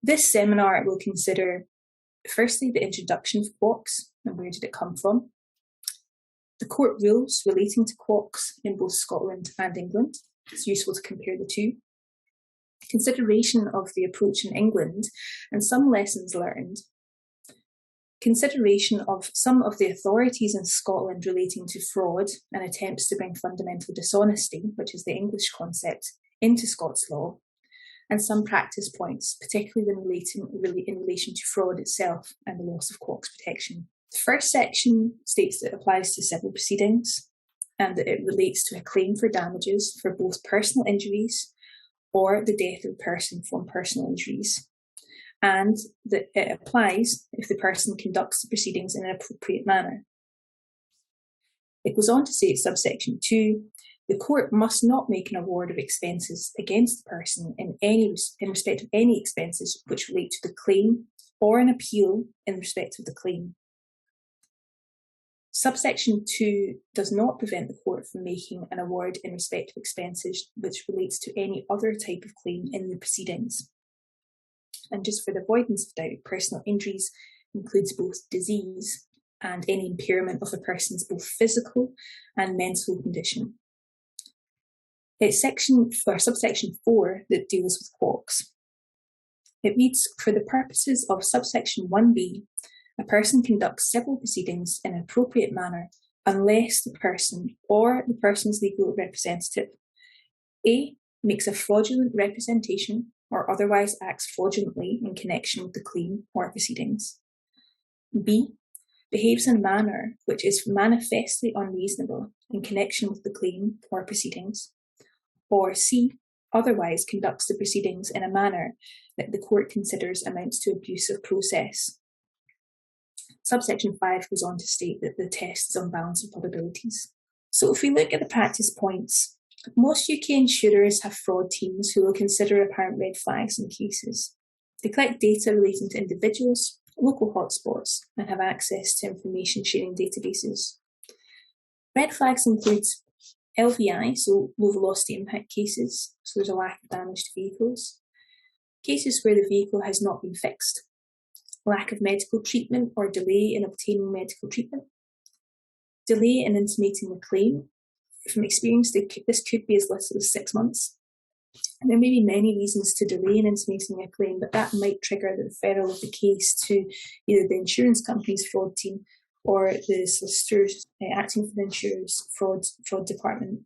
This seminar will consider, firstly, the introduction of QOCS and where did it come from, the court rules relating to QOCS in both Scotland and England. It's useful to compare the two. Consideration of the approach in England and some lessons learned. Consideration of some of the authorities in Scotland relating to fraud and attempts to bring fundamental dishonesty, which is the English concept, into Scots law, and some practice points, particularly in relation to fraud itself and the loss of QOCS protection. The first section states that it applies to civil proceedings and that it relates to a claim for damages for both personal injuries or the death of a person from personal injuries, and that it applies if the person conducts the proceedings in an appropriate manner. It goes on to say, subsection 2, the court must not make an award of expenses against the person in respect of any expenses which relate to the claim or an appeal in respect of the claim. Subsection 2 does not prevent the court from making an award in respect of expenses which relates to any other type of claim in the proceedings. And just for the avoidance of doubt, personal injuries includes both disease and any impairment of a person's both physical and mental condition. It's subsection 4 that deals with QOCS. It reads, for the purposes of subsection 1b, a person conducts civil proceedings in an appropriate manner unless the person or the person's legal representative A. makes a fraudulent representation or otherwise acts fraudulently in connection with the claim or proceedings, B. behaves in a manner which is manifestly unreasonable in connection with the claim or proceedings, or C. otherwise conducts the proceedings in a manner that the court considers amounts to abuse of process. Subsection 5 goes on to state that the test is on balance of probabilities. So if we look at the practice points, most UK insurers have fraud teams who will consider apparent red flags in cases. They collect data relating to individuals, local hotspots, and have access to information sharing databases. Red flags include LVI, so low velocity impact cases, so there's a lack of damage to vehicles, cases where the vehicle has not been fixed, lack of medical treatment or delay in obtaining medical treatment, delay in intimating the claim. From experience, this could be as little as 6 months. And there may be many reasons to delay in intimating a claim, but that might trigger the referral of the case to either the insurance company's fraud team or the solicitors acting for the insurer's fraud department.